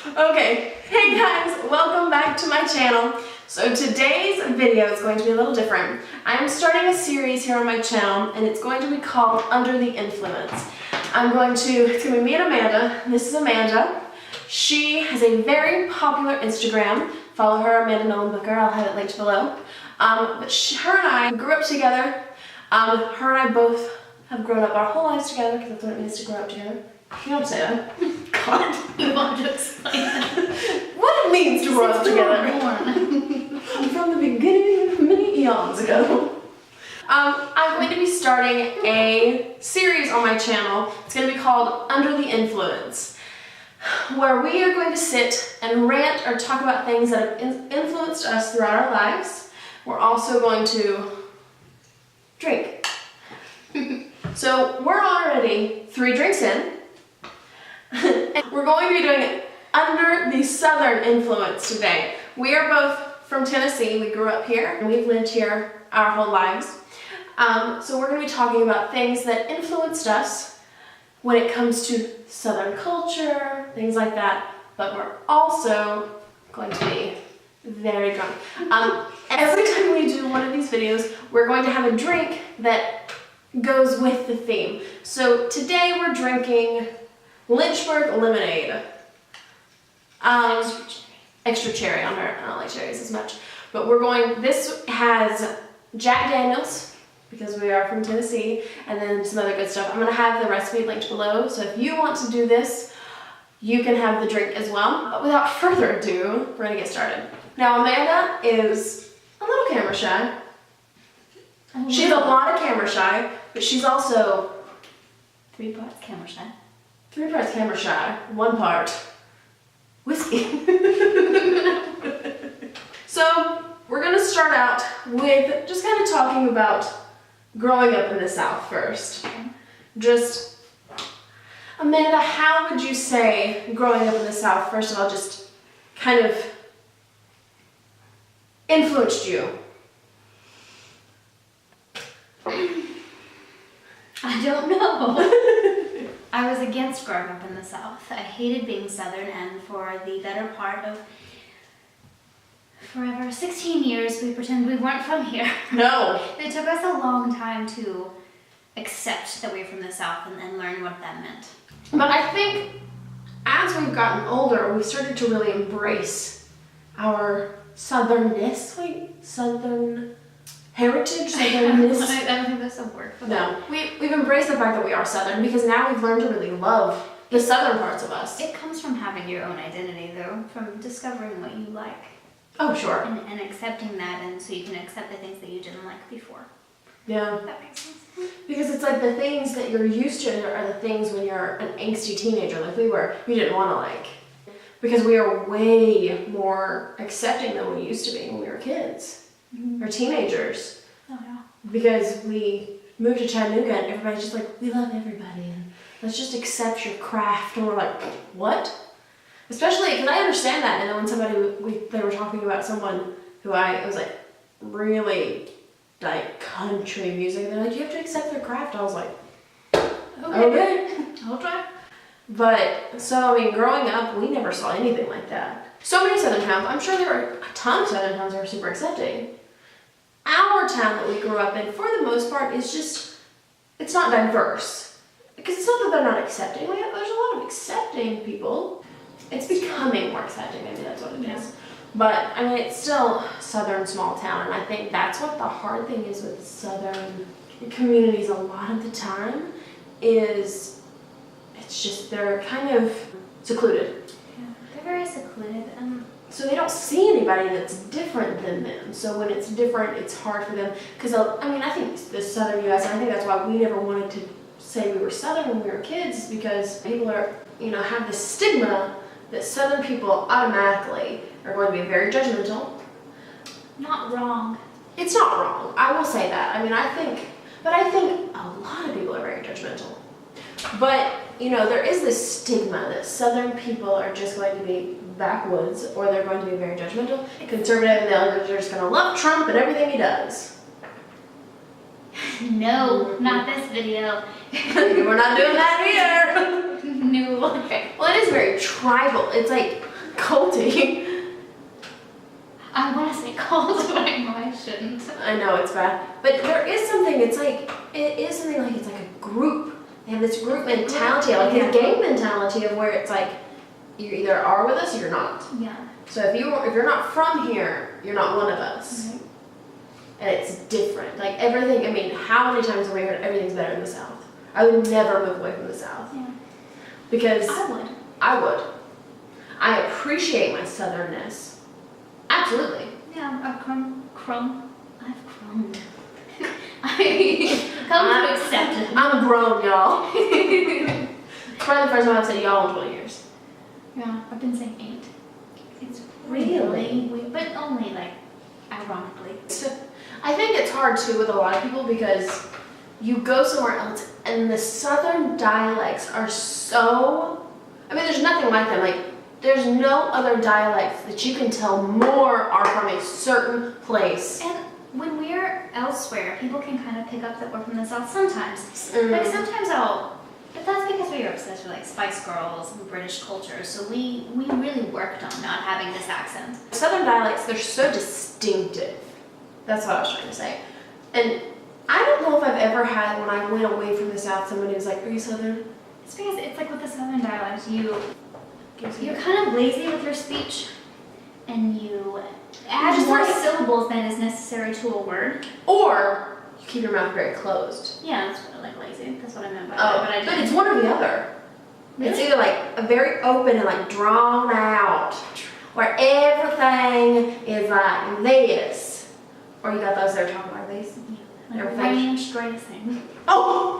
Okay, hey guys, welcome back to my channel. So today's video is going to be a little different. I'm starting a series here on my channel and it's going to be called Under the Influence. It's going to be me and Amanda. This is Amanda. She has a very popular Instagram. Follow her, Amanda Nolan Booker. I'll have it linked below. But her and I grew up together. Her and I both have grown up our whole lives together because that's what it means to grow up together. You don't say that. God. You want to explain that? What it means to grow up together. From the beginning, many eons ago. I'm going to be starting a series on my channel. It's going to be called Under the Influence, where we are going to sit and rant or talk about things that have influenced us throughout our lives. We're also going to drink. So we're already 3 drinks in. And we're going to be doing it under the Southern influence today. We are both from Tennessee. We grew up here and we've lived here our whole lives. So we're going to be talking about things that influenced us when it comes to Southern culture, things like that. But we're also going to be very drunk. Every time we do one of these videos, we're going to have a drink that goes with the theme. So today we're drinking Lynchburg lemonade. Extra cherry on her. I don't like cherries as much. But this has Jack Daniels, because we are from Tennessee, and then some other good stuff. I'm going to have the recipe linked below, so if you want to do this, you can have the drink as well. But without further ado, we're going to get started. Now, Amanda is a little camera shy. She's a lot of camera shy, but she's also 3 parts camera shy. 3 parts camera shy, 1 part whiskey. So we're gonna start out with just kind of talking about growing up in the South first. Just, Amanda, how would you say growing up in the South, first of all, just kind of influenced you? I don't know. I was against growing up in the South. I hated being Southern, and for the better part of forever, 16 years, we pretended we weren't from here. No. It took us a long time to accept that we were from the South and learn what that meant. But I think as we've gotten older, we started to really embrace our Southernness. Southern heritage, Southernness. I don't think that's a word for that. No, we've embraced the fact that we are Southern because now we've learned to really love the Southern parts of us. It comes from having your own identity, though, from discovering what you like. Oh, sure. And accepting that, and so you can accept the things that you didn't like before. Yeah. That makes sense. Because it's like the things that you're used to are the things when you're an angsty teenager, like we were, you didn't want to like. Because we are way more accepting than we used to be when we were kids. Or teenagers. Oh, yeah. Because we moved to Chattanooga and everybody's just like, we love everybody and let's just accept your craft. And we're like, what? Especially because I understand that. And then when they were talking about someone who it was like really like country music, and they're like, you have to accept their craft. I was like, okay. I'll try. But so, I mean, growing up, we never saw anything like that. So many Southern towns. I'm sure there are a ton of Southern towns that are super accepting. Our town that we grew up in, for the most part, is just, it's not diverse. Because it's not that they're not accepting. There's a lot of accepting people. It's becoming more accepting, maybe that's what it is. But, I mean, it's still a Southern small town, and I think that's what the hard thing is with Southern communities a lot of the time, is it's just, they're kind of secluded. Yeah, they're very secluded. So they don't see anybody that's different than them. So when it's different, it's hard for them. Because, I mean, I think the Southern U.S., and I think that's why we never wanted to say we were Southern when we were kids, because people are, have this stigma that Southern people automatically are going to be very judgmental. Not wrong. It's not wrong. I will say that. I mean, I think a lot of people are very judgmental. But, there is this stigma that Southern people are just going to be backwoods, or they're going to be very judgmental, conservative, and they're just going to love Trump and everything he does. No, not this video. We're not doing that here. No. Okay. Well, it is very tribal. It's like, culty. I want to say cold, but I know I shouldn't. I know it's bad, but there is something. It's like it's like a group. They have this group mentality, like a game mentality of where it's like you either are with us or you're not. Yeah. So if you're not from here, you're not one of us. Right. And it's different. Like everything. I mean, how many times have we heard everything's better in the South? I would never move away from the South. Yeah. Because I would. I appreciate my southernness. Absolutely. Yeah, I've crumbed. I come to accept it. I'm grown, y'all. It's probably the first time I've said y'all in 20 years. Yeah, I've been saying 8. It's Really weird, but only like ironically. I think it's hard too with a lot of people because you go somewhere else and the southern dialects are so, I mean, there's nothing like them. Like, there's no other dialects that you can tell more are from a certain place. And when we're elsewhere, people can kind of pick up that we're from the South sometimes. Mm. Like sometimes but that's because we are obsessed with like Spice Girls and British culture, so we really worked on not having this accent. Southern dialects, they're so distinctive. That's what I was trying to say. And I don't know if I've ever had, when I went away from the South, somebody was like, are you Southern? It's because it's like with the Southern dialect, you're kind of lazy with your speech, and you add more syllables than is necessary to a word. Or you keep your mouth very closed. Yeah, that's what I like lazy. That's what I meant by that. But it's one or the other. Really? It's either like a very open and like drawn out, where everything is like this, or you got those that are talking like this. Yeah, like range dressing. Oh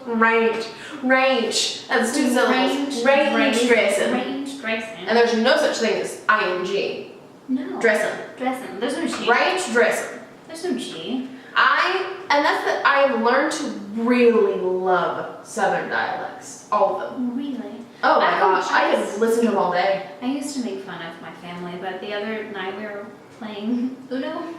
my god, range. That's 2 syllables. Range dressing. Range dressing. And there's no such thing as ing. No. Dressing. There's no G. Range dressing. There's no G. I've learned to really love Southern dialects, all of them. Really? Oh my gosh, I could listen to them all day. I used to make fun of my family, but the other night we were playing Uno.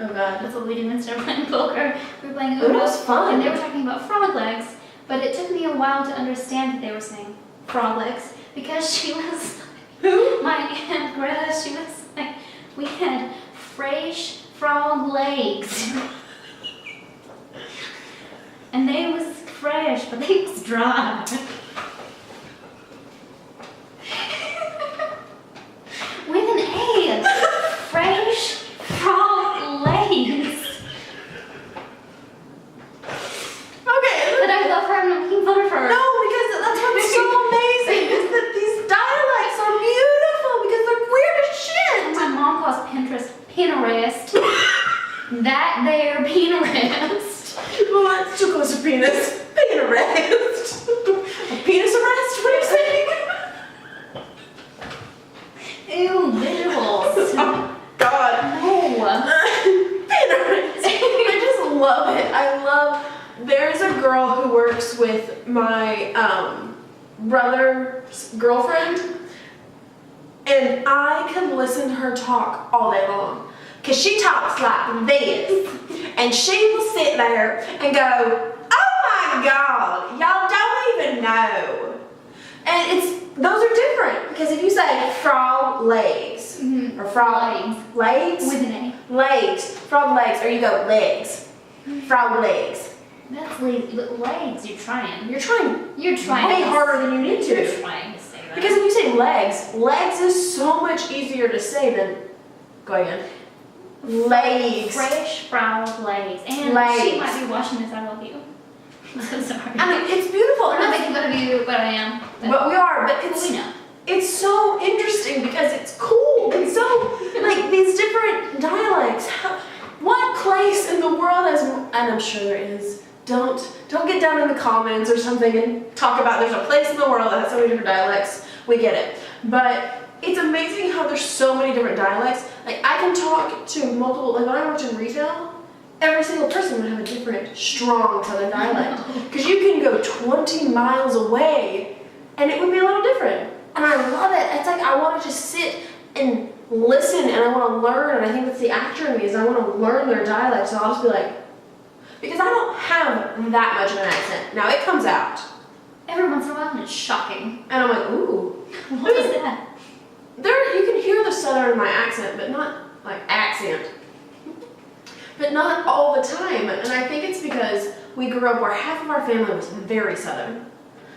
Oh god. That's what we do instead of playing poker. We were playing Uno. Uno's fun. And they were talking about frog legs, but it took me a while to understand that they were saying frog legs because she was Who? my Aunt Greta. She was like, we had fresh frog legs. And they was fresh, but they was dry. With an A. Fresh frog legs. Okay. But I love her, I'm not making fun of her. No, because that's what's so amazing is that these dialects are beautiful because they're weird as shit. My mom calls Pinterest. That there Pinterest. Well, that's too close to penis. Being arrest. A penis arrest? What are you saying? Ew, visuals. Oh, God. No. Being arrest. I just love it. There's a girl who works with my brother's girlfriend, and I can listen to her talk all day long. Because she talks like this, and she will sit there and go, oh my God, y'all don't even know. And those are different, because if you say frog legs, or frog legs, with an A. Legs, frog legs, or you go legs, frog legs. That's legs, you're trying. You're trying way harder than you need to. You're trying to say that. Because if you say legs is so much easier to say than, go again. Legs. Fresh frog legs. And legs. She might be watching this, I love you. I'm so sorry. I mean, it's beautiful. I'm not making fun of you, but I am. But we are, but we know. It's so interesting because it's cool. It's so, like, these different dialects. What place in the world has, and I'm sure there is, don't get down in the comments or something and talk about there's a place in the world that has so many different dialects. We get it. But it's amazing how there's so many different dialects. Like, I can talk to multiple, like when I worked in retail, every single person would have a different, strong Southern dialect. Because you can go 20 miles away and it would be a little different. And I love it. It's like I want to just sit and listen and I want to learn. And I think that's the actor in me is I want to learn their dialect. So I'll just be like, because I don't have that much of an accent. Now it comes out. Every once in a while and it's shocking. And I'm like, ooh. What is that? Southern in my accent, but not like accent. But not all the time. And I think it's because we grew up where half of our family was very Southern.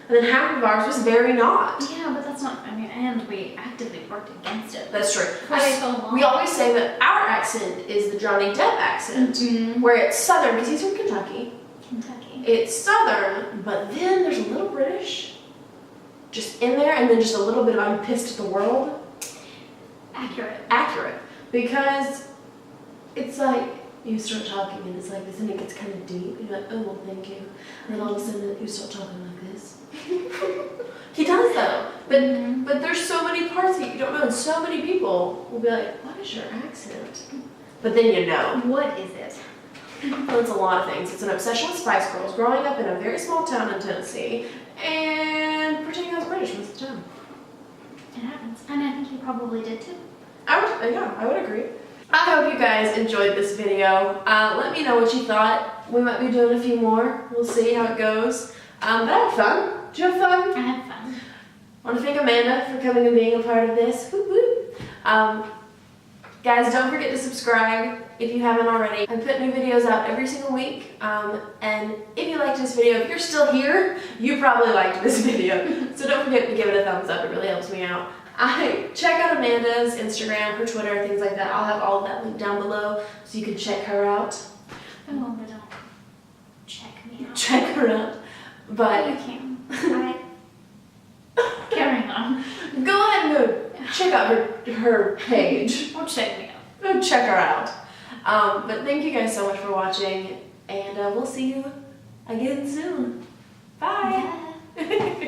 And then half of ours was very not. Yeah, but that's not, I mean, and we actively worked against it. That's true. For so long. We always say that our accent is the Johnny Depp accent, where it's Southern, because he's from Kentucky. It's Southern, but then there's a little British just in there, and then just a little bit of I'm pissed at the world. Accurate. Because it's like, you start talking and it's like this, and it gets kind of deep, and you're like, oh, well, thank you. And then all of a sudden you start talking like this. He does though, but there's so many parts that you don't know, and so many people will be like, what is your accent? But then you know. What is it? Well, it's a lot of things. It's an obsession with Spice Girls, growing up in a very small town in Tennessee, and pretending I was British most of the time. It happens. I mean, I think you probably did too. I would agree. I hope you guys enjoyed this video. Let me know what you thought. We might be doing a few more. We'll see how it goes. But I had fun. Did you have fun? I had fun. I want to thank Amanda for coming and being a part of this. Woo woo. Guys, don't forget to subscribe if you haven't already. I put new videos out every single week. And if you liked this video, if you're still here, you probably liked this video. So don't forget to give it a thumbs up. It really helps me out. Check out Amanda's Instagram, her Twitter, things like that. I'll have all of that linked down below so you can check her out. Oh, but don't check me out. Check her out. But you can. Alright. Carrying on. Go ahead and go check out her page. Or check me out. Go check her out. But thank you guys so much for watching, and we'll see you again soon. Bye. Bye.